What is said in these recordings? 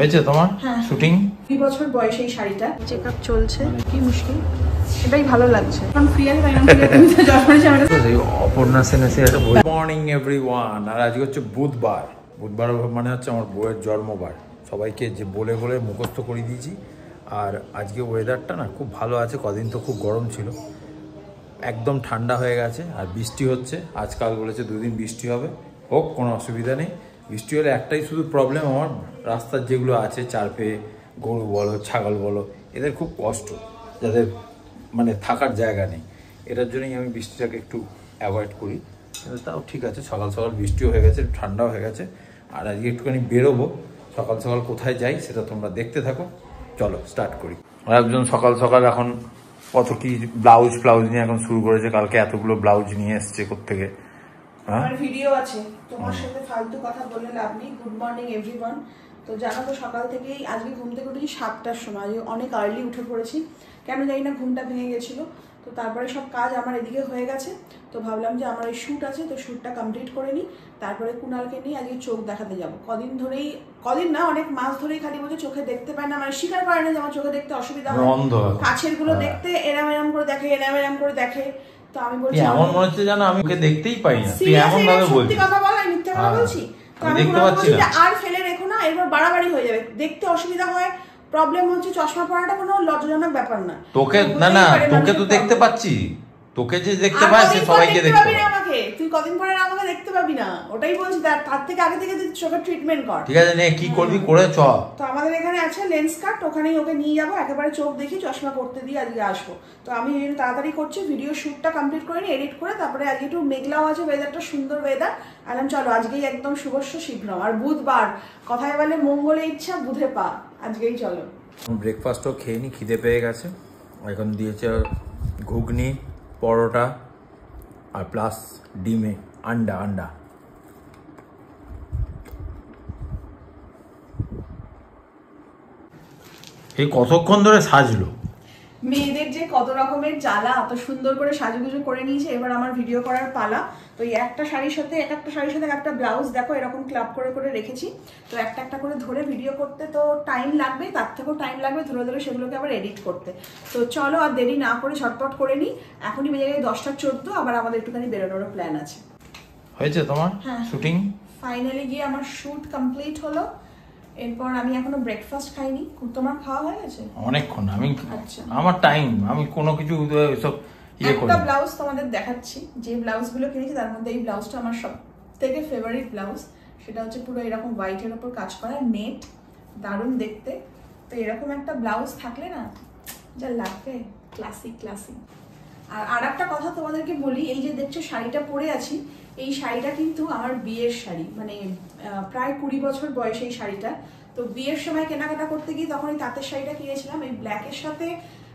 হয়েছে তোমার শুটিং? 2 বছর বয়সে এই শাড়িটা চেকআপ চলছে, কি মুশকিল, এটাই ভালো লাগছে। কারণ ফ্রিয়ালি বাইরাম ফ্রিয়া তুমি তো যখনই শাড়িটা এই অপর্ণা সেনেসি একটা গুড মর্নিং এভরিওয়ান। আর আজকে হচ্ছে বুধবার মানে হচ্ছে আমার বউয়ের জন্মবার। সবাইকে যে বলে বলে মুখস্থ করে দিয়েছি। আর আজকে ওয়েদারটা না খুব ভালো আছে, কদিন তো খুব গরম ছিল, একদম ঠান্ডা হয়ে গেছে। আর বৃষ্টি হচ্ছে, আজকাল বলেছে 2 দিন বৃষ্টি হবে, হোক কোনো অসুবিধা নেই। বৃষ্টি হলে একটাই শুধু প্রবলেম, আমার রাস্তার যেগুলো আছে চারপে গরু বলো ছাগল বলো, এদের খুব কষ্ট, যাদের মানে থাকার জায়গা নেই। এটার জন্যই আমি বৃষ্টিটাকে একটু অ্যাভয়েড করি। কিন্তু তাও ঠিক আছে, সকাল সকাল বৃষ্টিও হয়ে গেছে, ঠান্ডাও হয়ে গেছে। আর আজকে একটুখানি বেরোবো, সকাল সকাল কোথায় যাই সেটা তোমরা দেখতে থাকো। চলো স্টার্ট করি। আর একজন সকাল সকাল এখন কত কি ব্লাউজ নিয়ে এখন শুরু করেছে। কালকে এতগুলো ব্লাউজ নিয়ে এসছে কোত্থেকে। আমার ভিডিও আছে, তোমার সাথে ফালতু কথা বলে লাভ নেই। Good morning everyone. তো জানো তো সকাল থেকেই আজকে ঘুম থেকে উঠেছি 7টার সময়, অনেক আর্লি উঠে পড়েছি, কেন জানি না ঘুমটা ভেঙে গেছিলো। তো তারপরে সব কাজ আমার এদিকে হয়ে গেছে, তো ভাবলাম যে আমার এই শ্যুট আছে, তো শ্যুটটা কমপ্লিট করে নিই। তারপরে কুণালকে নিয়ে আজকে চোখ দেখাতে যাবো। কদিন না অনেক মাস ধরেই খালি বলছে চোখে দেখতে পায় না, মানে স্বীকার করে না যে আমার চোখে দেখতে অসুবিধা হয়, কাছের গুলো দেখতে এরাম এরাম করে দেখে, এরাম করে দেখে। তো আমি বলছি এমন মনে হচ্ছে জানো আমি ওকে দেখতেই পাই না, তুই এমন ভাবে বলছিস। সত্যি কথা বল, আমি মিথ্যা কথা বলছি? তো আমি বলছি যে আর ফেলে রেখো না, এরপর বাড়াবাড়ি হয়ে যাবে, দেখতে অসুবিধা হয়। প্রবলেম হচ্ছে চশমা পরাটা কোনো লজ্জাজনক ব্যাপার না। তোকে না তোকে তো দেখতে পাচ্ছি, তোকে যে দেখতে পাই সে সবাইকে দেখতে পাবি না। আমাকে তুই কদিন পরে আমাকে দেখতে পাবি না, ওটাই বলছি। তার থেকে আগে থেকে তুই চোখের ট্রিটমেন্ট কর, ঠিক আছে? নে কি করবি করে চ। তো আমাদের এখানে আছে লেন্স কাট, ওখানেই ওকে নিয়ে যাবো, একেবারে চোখ দেখি চশমা করতে দিয়ে আজকে আসবো। তো আমি তাড়াতাড়ি করছি, ভিডিও শ্যুটটা কমপ্লিট করে নি, এডিট করে। তারপরে আজকে একটু মেঘলাও আছে, ওয়েদারটা সুন্দর ওয়েদার। আলাম চলো আজকেই একদম শুভস্য শীঘ্রম। আর বুধবার, কথায় বলে মঙ্গলে ইচ্ছা বুধে পা, আজকেই চলো। ব্রেকফাস্টও খেয়ে নি, খিদে পেয়ে গেছে। এখন দিয়েছে ঘুগনি, পরোটা আর প্লাস ডিমে আন্ডা। এই কতক্ষণ ধরে সাজলো। মেয়েদের যে কত রকমের জ্বালা, এত সুন্দর করে সাজুগুজু করে নিয়েছে। এবার আমার ভিডিও করার পালা। তো এই একটা শাড়ির সাথে একটা ব্লাউজ দেখো এরকম ক্লাব করে করে রেখেছি। তো একটা করে ধরে ভিডিও করতে তো টাইম লাগবে, তার থেকেও টাইম লাগবে ধরে সেগুলোকে আবার এডিট করতে। তো চলো আর দেরি না করে ঝটপট করে নিই। এখনই বেজে গেছে 10টা 14, আবার আমাদের একটুখানি বেরোনোরও প্ল্যান আছে। হয়েছে তোমার শুটিং? ফাইনালি গিয়ে আমার শুট কমপ্লিট হলো। এরপর আমি এখনো ব্রেকফাস্ট খাইনি। তোমার খাওয়া হয়ে গেছে? অনেকক্ষণ। আমার টাইম, আমি কোনো কিছু সব একটা ব্লাউজ তোমাদের দেখাচ্ছি, যে ব্লাউজগুলো কিনেছি তার মধ্যে এই ব্লাউজটা আমার সব থেকে ফেভারিট ব্লাউজ। সেটা হচ্ছে পুরো এরকম হোয়াইটের ওপর কাজ করা, নেট, দারুণ দেখতে। তো এরকম একটা ব্লাউজ থাকলে না যা লাগবে, ক্লাসিক। আর একটা কথা তোমাদেরকে বলি, এই যে দেখছো শাড়িটা পরে আছি, এই শাড়িটা কিন্তু আমার বিয়ের শাড়ি, মানে প্রায় 20 বছর বয়সে এই শাড়িটা। তো বিয়ের সময় কেনাকাটা করতে গিয়ে তখন এই তাঁতের শাড়িটা কিনেছিলাম। এই ব্ল্যাকের সাথে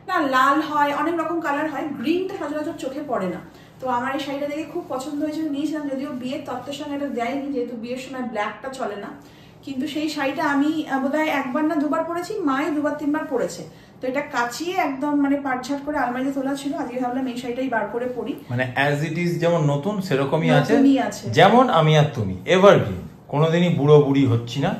না লাল হয়, অনেক রকম কালার হয়, গ্রিনটা সচরাচর চোখে পড়ে না। তো আমার এই শাড়িটা দেখে খুব পছন্দ হয়েছিল, নিয়েছিলাম। যদিও বিয়ের তত্ত্বের সঙ্গে এটা দেয়নি, যেহেতু বিয়ের সময় ব্ল্যাকটা চলে না। কিন্তু সেই শাড়িটা আমি বোধহয় 1বার না 2বার পরেছি, মাই 2বার 3বার পরেছে। তো এটা কাচিয়ে একদম মানে পাটঝাট করে আলমারিতে তোলা ছিল। আজকে ভাবলাম এই শাড়িটাই বার করে পরি, মানে অ্যাজ ইট ইজ, যেমন নতুন সেরকমই আছে, যেমন আমি আর তুমি এভারগ্রিন, কোনোদিনই বুড়ো বুড়ি হচ্ছি না।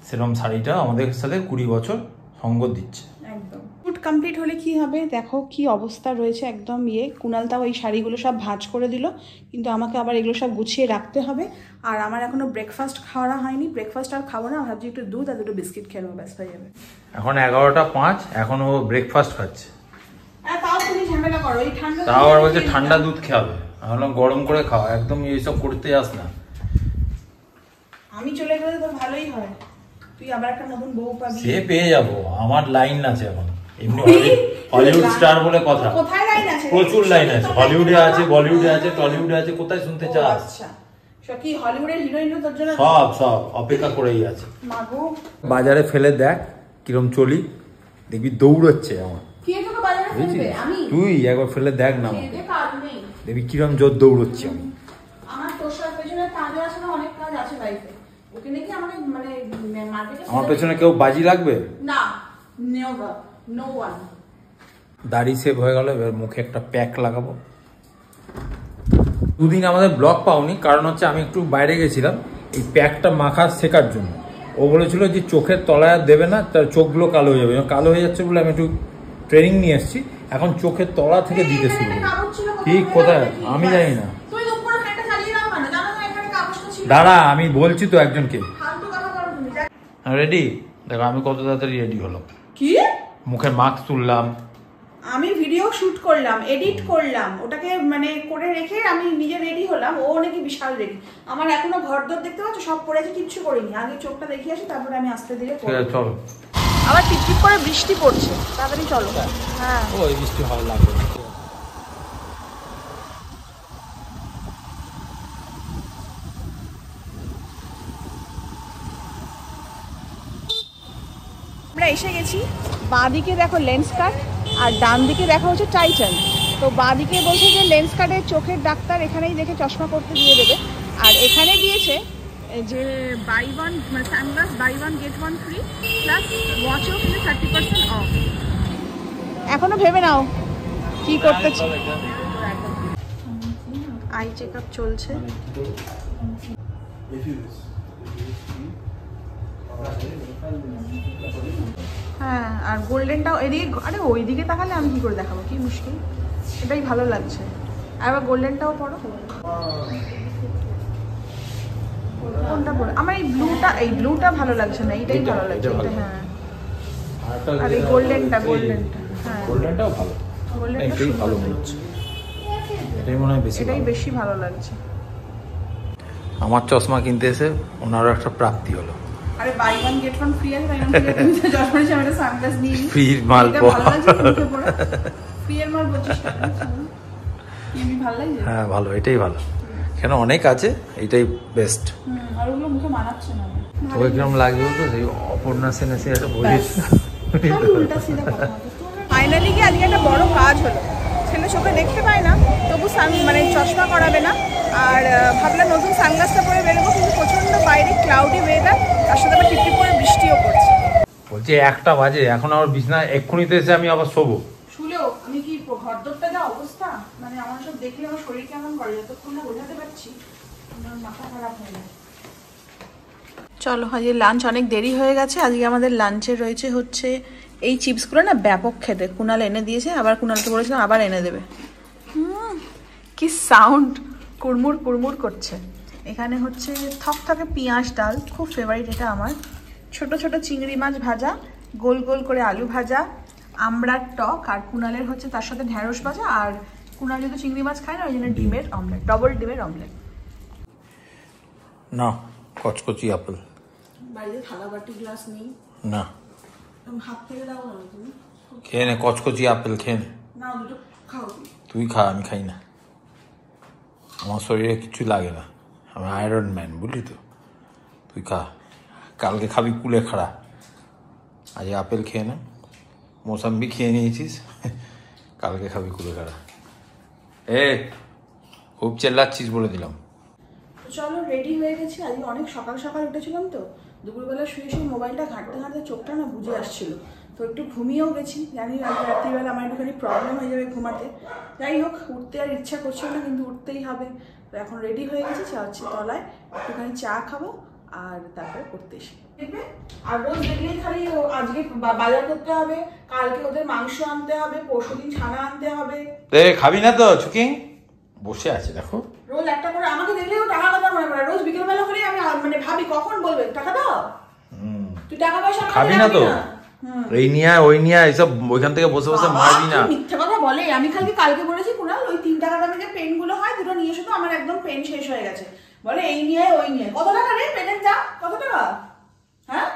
সেরকম শাড়িটা আমাদের সাথে 20 বছর সঙ্গ দিচ্ছে। একদম শুট কমপ্লিট হলে কি হবে দেখো, কি অবস্থা রয়েছে একদম। কুণাল তাও এই শাড়িগুলো সব ভাঁজ করে দিল, কিন্তু আমাকে আবার এগুলো সব গুছিয়ে রাখতে হবে। আর আমার এখনো ব্রেকফাস্ট খাওয়া হয়নি, ব্রেকফাস্ট আর খাবো না, ভাবছি একটু দুধ আর 2টো বিস্কিট খেয়ে নেবো, ব্যাস হয়ে যাবে। এখন 11টা 5, এখন ও ব্রেকফাস্ট খাচ্ছে। তাও তুমি ঝামেলা করো, এই ঠান্ডা তাও আবার বলছে ঠান্ডা দুধ খাবে। এখন গরম করে খাওয়া, একদম এইসব করতে যাস না। আমি চলে গেলে তো ভালোই হয়, তুই আবার একটা নতুন বউ পাবি। সে পেয়ে যাবো, আমার লাইন আছে এখন। এমনি হলিউড স্টার বলে কথা, কোথায় লাইন আছে? প্রচুর লাইন আছে, হলিউডে আছে, বলিউডে আছে, টলিউডে আছে, কোথায় শুনতে চাস? আচ্ছা, কি হলিউডের হিরোইনও তোর জন্য সব অপেক্ষা করেই আছে। মাগো, বাজারে ফেলে দেখ কিরম চলি, দেখবি দৌড়চ্ছে আমার। কে তোকে বাজারে ফেলবে? আমি? তুই একবার ফেলে দেখ না, দেখবি কিরম জোর দৌড়চ্ছে আমি। আমার তোর পেছনে কাজ আছে না, অনেক কাজ আছে লাইফে। ওকে নাকি আমাকে মানে মার্কেটে আমার পেছনে কেউ বাজি লাগবে না, নেভার, নো ওয়ান। দাড়ি সেভ হয়ে গেল, এবার মুখে একটা প্যাক লাগাবো। 2 দিন আমাদের ব্লগ পাওনি, কারণ হচ্ছে আমি একটু বাইরে গেছিলাম এই প্যাকটা মাখা শেখার জন্য। ও বলেছিল যে চোখের তলায় আর দেবে না, তার চোখগুলো কালো হয়ে যাবে। কালো হয়ে যাচ্ছে বলে আমি একটু ট্রেনিং নিয়ে এসেছি, এখন চোখের তলা থেকে দিতে শুরু করি। ঠিক কোথায় আমি জানি না। দাঁড়া আমি বলছি তো একজনকে। রেডি দেখো আমি কত তাড়াতাড়ি রেডি হলাম। কি মুখে মাস্ক তুললাম, আমি ভিডিও শুট করলাম, এডিট করলাম, ওটাকে মানে করে রেখে আমি নিজে রেডি হলাম। ও নাকি বিশাল রেডি। আমার এখনো ঘরদোর দেখতে পাচ্ছ সব পড়েছে, কিচ্ছু করিনি। আগে চোখটা দেখিয়ে আসি, তারপরে আমি আস্তে ধীরে চলো। আবার টিপটিপ করে বৃষ্টি পড়ছে, তাড়াতাড়ি চলো। হ্যাঁ ওই বৃষ্টি ভালো লাগবে। আমরা এসে গেছি। বাঁ দিকে দেখো লেন্স কাট আর ডান দিকে দেখা হচ্ছে টাইটান। তো বাঁ দিকে বলছে যে লেন্স কাটের চোখের ডাক্তার এখানেই দেখে চশমা করতে দিয়ে দেবে। আর এখানে দিয়েছে যে বাই ওয়ান মানে sunglass buy one get one free plus ওয়াচও কিন্তু 30% অফ। এখনো ভেবে নাও কি করতে চাও। আই চেক আপ চলছে। হ্যাঁ আর গোল্ডেনটাও এদিকে, আরে ওইদিকে তাকালে আমি কি করে দেখাবো, কি মুশকিল। এটাই ভালো লাগছে। আর এবার গোল্ডেনটাও পড়ো। কোনটা পড়ো? আমার এই ব্লুটা ভালো লাগছে না, এইটাই ভালো লাগছে। এটা হ্যাঁ আর এই গোল্ডেনটা হ্যাঁ গোল্ডেনটাও ভালো, এটাই ভালো মনে হচ্ছে। এটাই মনে হয় বেশি, এটাই বেশি ভালো লাগছে। আমার চশমা কিনতে এসে ওনারও একটা প্রাপ্তি হলো। আরে buy one get one free আছে, তাই না? তুমি তো চশমা নিয়ে একটা সানগ্লাস নিয়ে ফ্রি মাল ভালো লাগছে মুখে পড়ে। ফ্রি এর মাল বলছিস কি আমি ভালো লাগছে? হ্যাঁ ভালো, এটাই ভালো। কেন অনেক আছে, এটাই বেস্ট। আর ওগুলো মুখে মানাচ্ছে না। ওই কিরকম লাগবে বলতো, সেই অপর্ণা সেনের সে একটা বই। ফাইনালি কি আজকে একটা বড় কাজ হলো। ছেলে চোখে দেখতে পায় না, তবু মানে চশমা করাবে না। আর ভাবলাম নতুন সানগ্লাসটা পরে বেরোবো, কিন্তু প্রচন্ড বাইরে ক্লাউডি ওয়েদার, তার সাথে আবার টিপটিপ করে বৃষ্টিও পড়ছে। বলছি 1টা বাজে, এখন আমার বিছনা এক্ষুনি তো এসে আমি আবার শোবো। শুলেও আমি কি ঘরদোরটা যা অবস্থা, মানে আমার সব দেখলে আমার শরীর কেমন করে, যতক্ষণ না বোঝাতে পারছি আমার মাথা খারাপ হয়ে যায়। চলো আজকে লাঞ্চ অনেক দেরি হয়ে গেছে। আজকে আমাদের লাঞ্চে রয়েছে হচ্ছে এই চিপসগুলো না ব্যাপক খেতে। কুনাল এনে দিয়েছে, আবার কুনালকে বলেছিলাম আবার এনে দেবে। কি সাউন্ড, কুড়মুড় কুড়মুড় করছে। এখানে হচ্ছে থকথকে পেঁয়াজ ডাল, খুব ফেভারিট এটা আমার। ছোট ছোট চিংড়ি মাছ ভাজা, গোল গোল করে আলু ভাজা, আমড়ার টক, আর কুনালের হচ্ছে তার সাথে ঢেঁড়স ভাজা। আর কুনাল যেহেতু চিংড়ি মাছ খায় না, ওই জন্য ডিমের অমলেট, ডবল ডিমের অমলেট। না কচকচি আপেল বাড়িতে থালা বাটি গ্লাস নেই না, হাত থেকে দাও না তুমি। খেয়ে নে কচকচি আপেল, খেয়ে নে। না দুটো খাও। তুই খা, আমি খাই না। আমার শরীরে কিছু লাগে না, আমি আয়রন ম্যান, বুঝলি তো। তুই খা, কালকে খাবি কুলে খাড়া। আজ আপেল খেয়ে নে, মৌসাম্বি খেয়ে নিয়েছিস, কালকে খাবি কুলে খাড়া। খুব চেল্লাচ্ছিস বলে দিলাম। চলো রেডি হয়ে গেছি। আজকে অনেক সকাল সকাল উঠেছিলাম তো, দুপুরবেলা শুয়ে শুয়ে মোবাইলটা ঘাঁটতে ঘাঁটতে চোখটা না বুঝে আসছিল, তো একটু ঘুমিয়েও গেছি। জানি আজ রাত্রিবেলা আমার একটুখানি প্রবলেম হয়ে যাবে ঘুমাতে। যাই হোক, উঠতে আর ইচ্ছা করছে না, কিন্তু উঠতেই হবে। তো এখন রেডি হয়ে গেছি, যাচ্ছি তলায়, একটুখানি চা খাবো আর তারপরে পড়তে এসে দেখবে। আর রোজ দেখলেই খালি আজকে বাজার করতে হবে, কালকে ওদের মাংস আনতে হবে, পরশুদিন ছানা আনতে হবে। খাবি না তো চুকিং বসে আছে দেখো, রোজ একটা করে আমাকে দেখলেও টাকা কথা মনে পড়ে। রোজ বিকেলবেলা হলে আমি মানে ভাবি কখন বলবে টাকা দাও। তুই টাকা পয়সা খাবি না তো, এই নিয়ে ওই নিয়ে এইসব ওইখান থেকে বসে বসে মারবি না। মিথ্যা কথা বলে। আমি কালকে বলেছি কুনাল ওই 3 টাকা দামের যে পেন গুলো হয় দুটো নিয়ে এসো তো, আমার একদম পেন শেষ হয়ে গেছে। বলে এই নিয়ে ওই নিয়ে। কত টাকা রে পেনের দাম, কত টাকা? হ্যাঁ,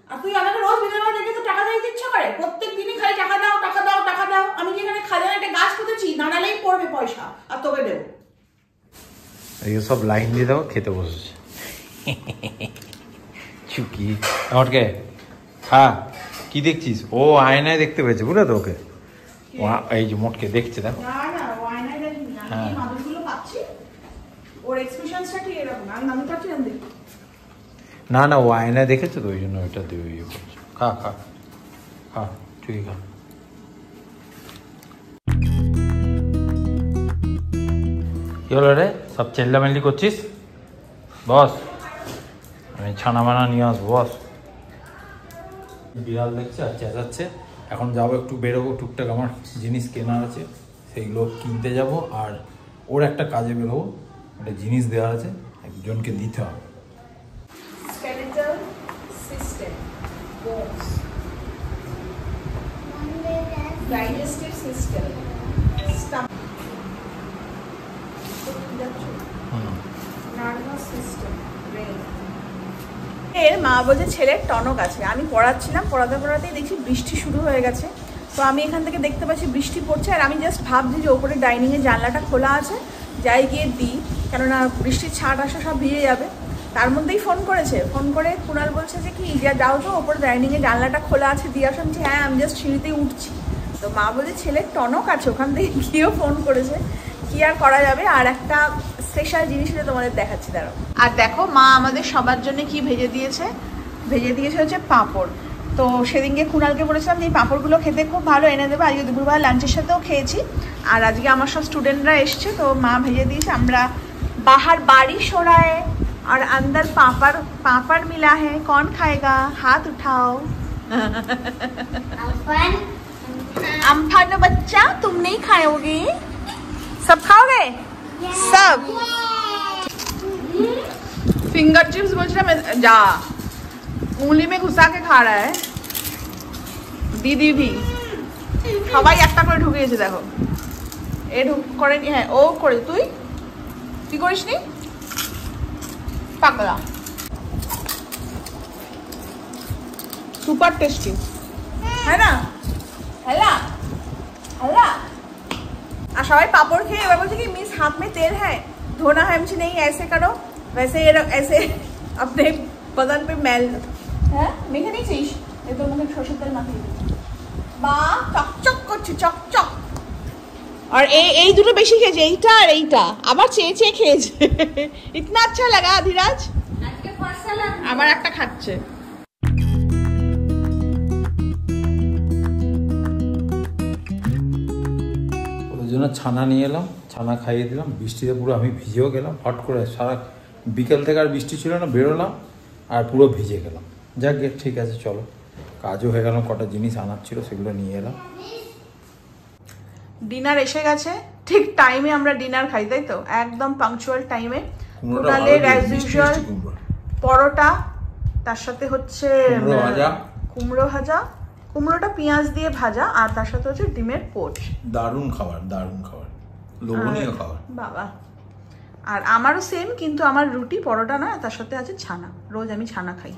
আর তুই আমাকে রোজ বিকেলবেলা দেখে তো টাকা দিতে ইচ্ছা করে, প্রত্যেক দিনই খালি টাকা দাও টাকা দাও টাকা দাও। আমি যেখানে খাজানা একটা গাছ পুঁতেছি, দাঁড়ালেই পড়বে পয়সা, আর তোকে দেবো। এই সব লাইন দিয়ে দেবো, খেতে বসেছে চুকি। আমাকে খা, কি দেখছিস? ও আয়নায় দেখতে পেয়েছে, বুঝলে তো ওকে। এই যে মোটকে দেখছে দেখো। না না, ও আয়নায় দেখেছে তো, ওই জন্য ওইটা দেবে। খা খা খা, তুই খা। কি হলো রে, সব চেল্লামেল্লি করছিস? বস, আমি ছানা মানা নিয়ে আসবো, বস। বিড়াল দেখছে আর চেঁচাচ্ছে। এখন যাবো একটু বেরোবো, টুকটাক আমার জিনিস কেনার আছে সেইগুলো কিনতে যাব। আর ওর একটা কাজে বেরোবো, একটা জিনিস দেওয়া আছে, একজনকে দিতে হবে। skeletal system, bones, digestive system, stomach, nervous system, brain. এর মা বলছে ছেলের টনক আছে। আমি পড়াচ্ছিলাম, পড়াতে পড়াতেই দেখছি বৃষ্টি শুরু হয়ে গেছে। তো আমি এখান থেকে দেখতে পাচ্ছি বৃষ্টি পড়ছে, আর আমি জাস্ট ভাবছি যে ওপরে ডাইনিংয়ের জানলাটা খোলা আছে, যাই গিয়ে দিই, কেননা বৃষ্টির ছাট আসে সব ভিজে যাবে। তার মধ্যেই ফোন করেছে, ফোন করে কুণাল বলছে যে কি যাও তো ওপরে ডাইনিংয়ের জানলাটা খোলা আছে দিয়ে আসো। আমি হ্যাঁ, আমি জাস্ট সিঁড়িতেই উঠছি। তো মা বলছে ছেলের টনক আছে, ওখান থেকে গিয়েও ফোন করেছে, কি আর করা যাবে। আর একটা স্পেশাল জিনিসটা তোমাদের দেখাচ্ছি, দাঁড়াও। আর দেখো মা আমাদের সবার জন্য কি ভেজে দিয়েছে হচ্ছে পাঁপড়। তো সেদিনকে কুণালকে বলেছিলাম যে এই পাঁপড়গুলো খেতে খুব ভালো, এনে দেবো। আজকে দুপুরবেলা লাঞ্চের সাথেও খেয়েছি। আর আজকে আমার সব স্টুডেন্টরা এসছে, তো মা ভেজে দিয়েছে। আমরা বাহার বারিশ हो रहा है और अंदर पापड़ मिला है, कौन खाएगा, हाथ उठाओ। अम्फान बच्चा, तुम नहीं खाओगे? सब खाओगे? सब फिंगर चिप्स बोल रहा मैं, जा उंगली में घुसा के खा रहा है। दीदी भी সবাই একটা করে ঢুকিয়েছে, দেখো এ ঢুক করেনি। হ্যাঁ ও করে, তুই করিস নি, পাগলা। সুপার টেস্টি, হ্যাঁ না? হ্যালা হ্যালা। আর সবাই পাপড় খেয়ে এবার বলছে কি মিস हाथ में तेल है, धोना है। मुझे नहीं, ऐसे करो, वैसे ऐसे अपने बदन पे मैल है, মেখে নিয়েছিস? এই তোর মুখে সরষের তেল মাখিয়ে বা চকচক করছে, চকচক। আর এই দুটো বেশি খেয়েছে, এইটা আর এইটা আবার চেয়ে চেয়ে খেয়েছে। ইতনা আচ্ছা লাগা ধীরাজ, আবার একটা খাচ্ছে। ওদের জন্য ছানা নিয়ে এলাম, ছানা খাইয়ে দিলাম। বৃষ্টিতে পুরো আমি ভিজেও গেলাম, হট করে সারা বিকেল থেকে আর বৃষ্টি ছিল না, বেরোলাম আর পুরো ভিজে গেলাম। যাক গে, ঠিক আছে চলো, কাজও হয়ে গেল। কটা জিনিস আনার ছিল সেগুলো নিয়ে এলাম। ডিনার এসে গেছে, ঠিক টাইমে আমরা ডিনার খাই, তাই তো? একদম পাংচুয়াল টাইমে। কুণালের অ্যাজ ইউজুয়াল পরোটা, তার সাথে হচ্ছে কুমড়ো ভাজা, কুমড়োটা পেঁয়াজ দিয়ে ভাজা, আর তার সাথে হচ্ছে ডিমের পোচ। দারুণ খাবার, দারুণ খাবার, লোভনীয় খাবার বাবা। আর আমারও সেম, কিন্তু আমার রুটি পরোটা না, তার সাথে আছে ছানা। রোজ আমি ছানা খাই,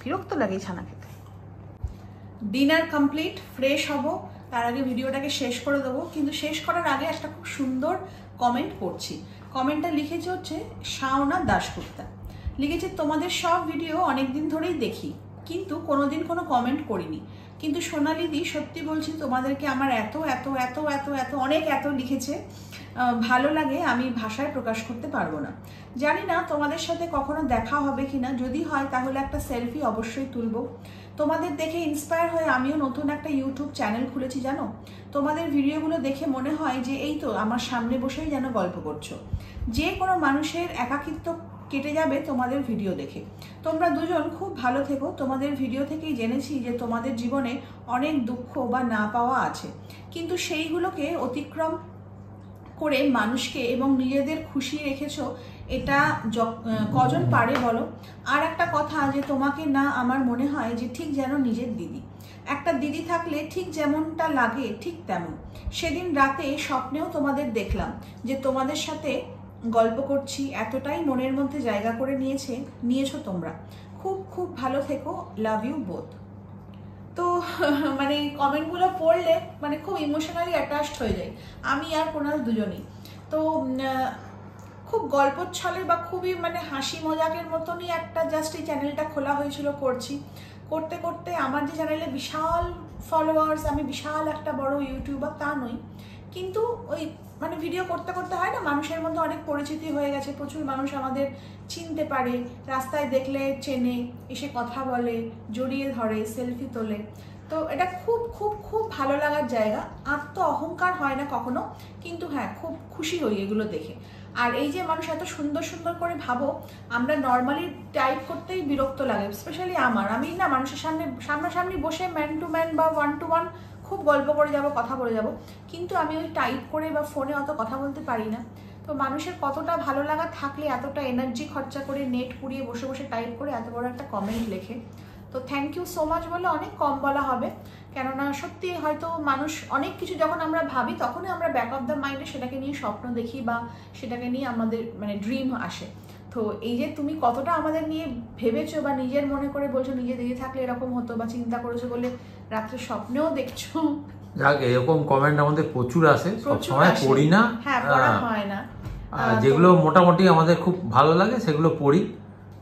বিরক্ত লাগে ছানা খেতে। ডিনার কমপ্লিট, ফ্রেশ হব, তার আগে ভিডিওটাকে শেষ করে দেবো। কিন্তু শেষ করার আগে একটা খুব সুন্দর কমেন্ট পড়ছি। কমেন্টটা লিখেছে হচ্ছে শাওনা দাশগুপ্তা, লিখেছে তোমাদের সব ভিডিও অনেকদিন ধরেই দেখি, কিন্তু কোনোদিন কোনো কমেন্ট করিনি। কিন্তু সোনালিদি সত্যি বলছি, তোমাদেরকে আমার এত এত এত এত এত অনেক এত লিখেছে, ভালো লাগে, আমি ভাষায় প্রকাশ করতে পারবো না। জানি না তোমাদের সাথে কখনো দেখা হবে কিনা, যদি হয় তাহলে একটা সেলফি অবশ্যই তুলবো। তোমাদের দেখে ইন্সপায়ার হয়ে আমিও নতুন একটা ইউটিউব চ্যানেল খুলেছি, জানো? তোমাদের ভিডিওগুলো দেখে মনে হয় যে এই তো আমার সামনে বসেই যেন গল্প করছো। যে কোনো মানুষের একাকিত্ব কেটে যাবে তোমাদের ভিডিও দেখে। তোমরা দুজন খুব ভালো থেকো। তোমাদের ভিডিও থেকেই জেনেছি যে তোমাদের জীবনে অনেক দুঃখ বা না পাওয়া আছে, কিন্তু সেইগুলোকে অতিক্রম করে মানুষকে এবং নিজেদের খুশি রেখেছো, এটা কজন পারে বলো? আর একটা কথা, যে তোমাকে না আমার মনে হয় যে ঠিক যেন নিজের দিদি। একটা দিদি থাকলে ঠিক যেমনটা লাগে ঠিক তেমন। সেদিন রাতে স্বপ্নেও তোমাদের দেখলাম যে তোমাদের সাথে গল্প করছি, এতটাই মনের মধ্যে জায়গা করে নিয়েছো তোমরা। খুব খুব ভালো থেকো, লাভ ইউ বোথ। তো মানে কমেন্টগুলো পড়লে মানে খুব ইমোশনালি অ্যাটাচড হয়ে যায় আমি আর কুণাল দুজনেই। তো খুব গল্পচ্ছলে বা খুবই মানে হাসি মজাকের মতনই একটা জাস্ট এই চ্যানেলটা খোলা হয়েছিল, করতে করতে আমার যে চ্যানেলে বিশাল ফলোয়ার্স, আমি বিশাল একটা বড় ইউটিউবার তা নই, কিন্তু ওই মানে ভিডিও করতে করতে হয় না, মানুষের মধ্যে অনেক পরিচিতি হয়ে গেছে। প্রচুর মানুষ আমাদের চিনতে পারে, রাস্তায় দেখলে চেনে, এসে কথা বলে, জড়িয়ে ধরে, সেলফি তোলে। তো এটা খুব খুব খুব ভালো লাগার জায়গা। আত্ম অহংকার হয় না কখনো, কিন্তু হ্যাঁ খুব খুশি হই এগুলো দেখে। আর এই যে মানুষ এত সুন্দর সুন্দর করে ভাবো, আমরা নর্মালি টাইপ করতেই বিরক্ত লাগে, স্পেশালি আমি না মানুষের সামনাসামনি বসে ম্যান টু ম্যান বা 1 to 1 খুব গল্প করে যাব, কথা বলে যাব, কিন্তু আমি ওই টাইপ করে বা ফোনে অত কথা বলতে পারি না। তো মানুষের কতটা ভালো লাগা থাকলে এতটা এনার্জি খরচা করে নেট পুড়িয়ে বসে বসে টাইপ করে এত বড় একটা কমেন্ট লেখে। তো থ্যাংক ইউ সো মাচ বলে অনেক কম বলা হবে, কেননা সত্যি হয়তো মানুষ অনেক কিছু যখন আমরা ভাবি তখনই আমরা ব্যাক অফ দ্য মাইন্ডে সেটাকে নিয়ে স্বপ্ন দেখি বা সেটাকে নিয়ে আমাদের মানে ড্রিম আসে। তো এই যে তুমি কতটা আমাদের নিয়ে ভেবেছো বা নিজের মনে করে বলছো নিজে দিদি থাকলে এরকম হতো বা চিন্তা করেছো বলে রাত্রে স্বপ্নেও দেখছো। যাক, এরকম কমেন্ট আমাদের প্রচুর আসে, সবসময় পড়ি না, হ্যাঁ পড়া হয় না, যেগুলো মোটামুটি আমাদের খুব ভালো লাগে সেগুলো পড়ি।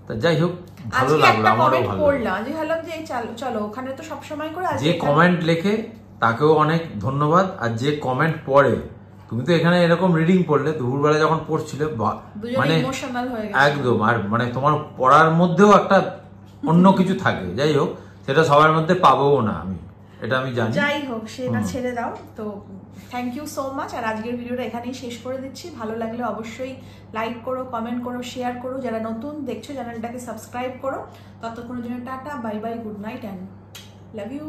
তা যাই হোক, ভালো লাগলো, আমারও ভালো পড়লাম, যে ভাবলাম যে চলো ওখানে তো সবসময় করে যে কমেন্ট লেখে তাকেও অনেক ধন্যবাদ। আর যে কমেন্ট পড়ে, তুমি তো এখানে এরকম রিডিং পড়লে দুপুরবেলা যখন পড়ছিলে, মানে একদম, আর মানে তোমার পড়ার মধ্যেও একটা অন্য কিছু থাকে। যাই হোক, সেটা সবার মধ্যে পাবোও না, এটা আমি জানি। যাই হোক, সেটা ছেড়ে দাও। তো থ্যাংক ইউ সো মাচ, আর আজকের ভিডিওটা এখানেই শেষ করে দিচ্ছি। ভালো লাগলে অবশ্যই লাইক করো, কমেন্ট করো, শেয়ার করো। যারা নতুন দেখছো চ্যানেলটাকে সাবস্ক্রাইব করো। ততক্ষণের জন্য tata, bye bye, good night and love you.